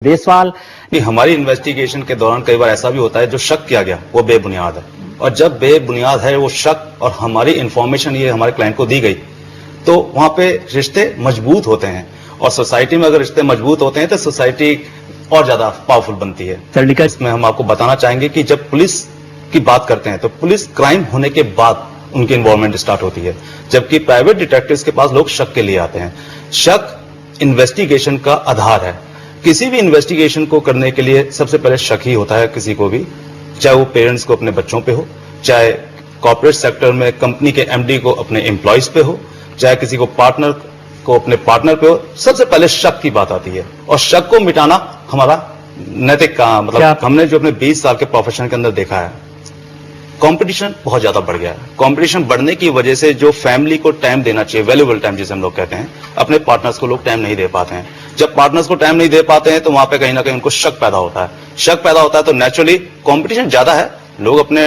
देसवाल कि हमारी इन्वेस्टिगेशन के दौरान कई बार ऐसा भी होता है जो शक किया गया वो बेबुनियाद है, और जब बेबुनियाद है वो शक और हमारी इंफॉर्मेशन ये हमारे क्लाइंट को दी गई तो वहां पे रिश्ते मजबूत होते हैं, और सोसाइटी में अगर रिश्ते मजबूत होते हैं तो सोसाइटी और ज्यादा पावरफुल बनती है। इसमें हम आपको बताना चाहेंगे कि जब पुलिस की बात करते हैं तो पुलिस क्राइम होने के बाद उनकी इन्वॉल्वमेंट स्टार्ट होती है, जबकि प्राइवेट डिटेक्टिव्स के पास लोग शक के लिए आते हैं। शक इन्वेस्टिगेशन का आधार है। किसी भी इन्वेस्टिगेशन को करने के लिए सबसे पहले शक ही होता है किसी को भी, चाहे वो पेरेंट्स को अपने बच्चों पे हो, चाहे कॉर्पोरेट सेक्टर में कंपनी के एमडी को अपने एम्प्लॉयज पे हो, चाहे किसी को पार्टनर को अपने पार्टनर पे हो, सबसे पहले शक की बात आती है। और शक को मिटाना हमारा नैतिक काम, मतलब हमने जो अपने 20 साल के प्रोफेशन के अंदर देखा है, कंपटीशन बहुत ज्यादा बढ़ गया है। कंपटीशन बढ़ने की वजह से जो फैमिली को टाइम देना चाहिए, वैल्यूएबल टाइम जिसे हम लोग कहते हैं, अपने पार्टनर्स को लोग टाइम नहीं दे पाते हैं। जब पार्टनर्स को टाइम नहीं दे पाते हैं तो वहां पे कहीं ना कहीं उनको शक पैदा होता है। शक पैदा होता है तो नेचुरली कंपटीशन ज्यादा है, लोग अपने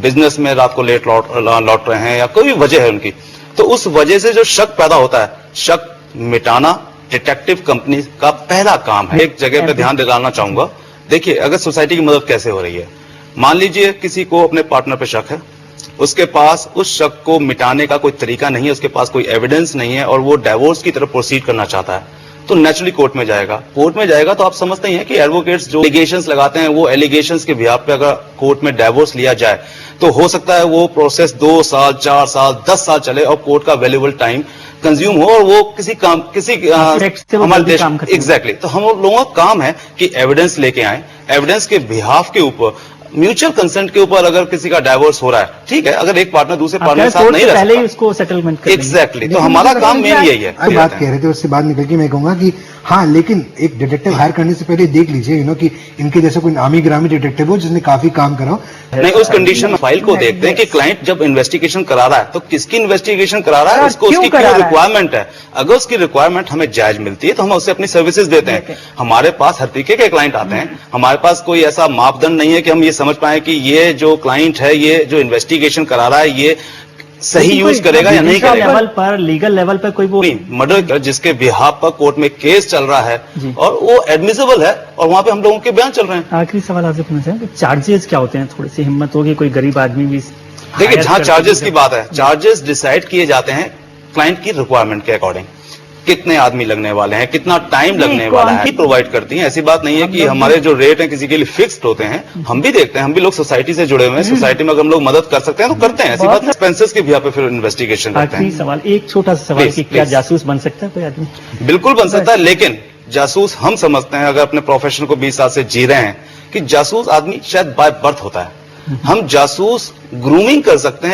बिजनेस में रात को लेट लौट रहे हैं या कोई भी वजह है उनकी, तो उस वजह से जो शक पैदा होता है, शक मिटाना डिटेक्टिव कंपनी का पहला काम है। एक जगह पे ध्यान दिलाना चाहूंगा, देखिए अगर सोसाइटी की मदद कैसे हो रही है, मान लीजिए किसी को अपने पार्टनर पे शक है, उसके पास उस शक को मिटाने का कोई तरीका नहीं है, उसके पास कोई एविडेंस नहीं है और वो डाइवोर्स की तरफ प्रोसीड करना चाहता है, तो नेचुरली कोर्ट में जाएगा। कोर्ट में जाएगा तो आप समझते ही हैं कि एडवोकेट्स जो एलिगेशंस लगाते हैं वो एलिगेशंस के बिहाफ पे अगर कोर्ट में डाइवोर्स लिया जाए तो हो सकता है वो प्रोसेस 2 साल 4 साल 10 साल चले और कोर्ट का वैल्यूएबल टाइम कंज्यूम हो, और वो हमारे देश एग्जैक्टली। तो हम लोगों का काम है कि एविडेंस लेके आए, एविडेंस के बिहाफ के ऊपर, म्यूचुअल कंसेंट के ऊपर अगर किसी का डाइवोर्स हो रहा है, ठीक है, अगर एक पार्टनर दूसरे पार्टनर के साथ नहीं रह पहले ही उसको सेटलमेंट एग्जैक्टली, तो हमारा काम मेन यही है। बात कह रहे थे उससे बात निकल के मैं कहूंगा कि हाँ, लेकिन एक डिटेक्टिव हायर करने से पहले देख लीजिए कि इनके जैसे कोई नामी ग्रामी डिटेक्टिव हो जिसने काफी काम करा हो। नहीं, उस कंडीशन में फाइल को देखते हैं कि क्लाइंट जब इन्वेस्टिगेशन करा रहा है तो किसकी इन्वेस्टिगेशन करा रहा है, उसको उसकी क्या रिक्वायरमेंट है। अगर उसकी रिक्वायरमेंट हमें जायज मिलती है तो हम उससे अपनी सर्विसेज देते हैं। हमारे पास हर तरीके के क्लाइंट आते हैं, हमारे पास कोई ऐसा मापदंड नहीं है कि हम ये समझ पाए कि ये जो क्लाइंट है, ये जो इन्वेस्टिगेशन करा रहा है, ये सही यूज करेगा या नहीं करेगा। लेवल पर, लीगल लेवल पर कोई वो मर्डर जिसके बिहाफ पर कोर्ट में केस चल रहा है और वो एडमिसिबल है और वहां पे हम लोगों के बयान चल रहे हैं। आखिरी सवाल आपसे पूछना चाहेंगे, चार्जेस क्या होते हैं? थोड़ी सी हिम्मत होगी, कोई गरीब आदमी भी देखिए, जहां चार्जेस की बात है, चार्जेस डिसाइड किए जाते हैं क्लाइंट की रिक्वायरमेंट के अकॉर्डिंग, कितने आदमी लगने वाले हैं, कितना टाइम लगने वाला है, प्रोवाइड करती हैं। ऐसी बात नहीं है कि हमारे जो रेट हैं किसी के लिए फिक्स्ड होते हैं, हम भी देखते हैं, हम भी लोग सोसाइटी से जुड़े हुए हैं, सोसाइटी में अगर हम लोग मदद कर सकते हैं तो करते हैं। ऐसी बात एक्सपेंसेस के भी पे फिर इन्वेस्टिगेशन करते हैं। आखिरी सवाल, एक छोटा सा सवाल कि क्या जासूस बन सकता है कोई आदमी? बिल्कुल बन सकता है, लेकिन जासूस हम समझते हैं, अगर अपने प्रोफेशन को 20 साल से जी रहे हैं, कि जासूस आदमी शायद बाय बर्थ होता है। हम जासूस ग्रूमिंग कर सकते हैं।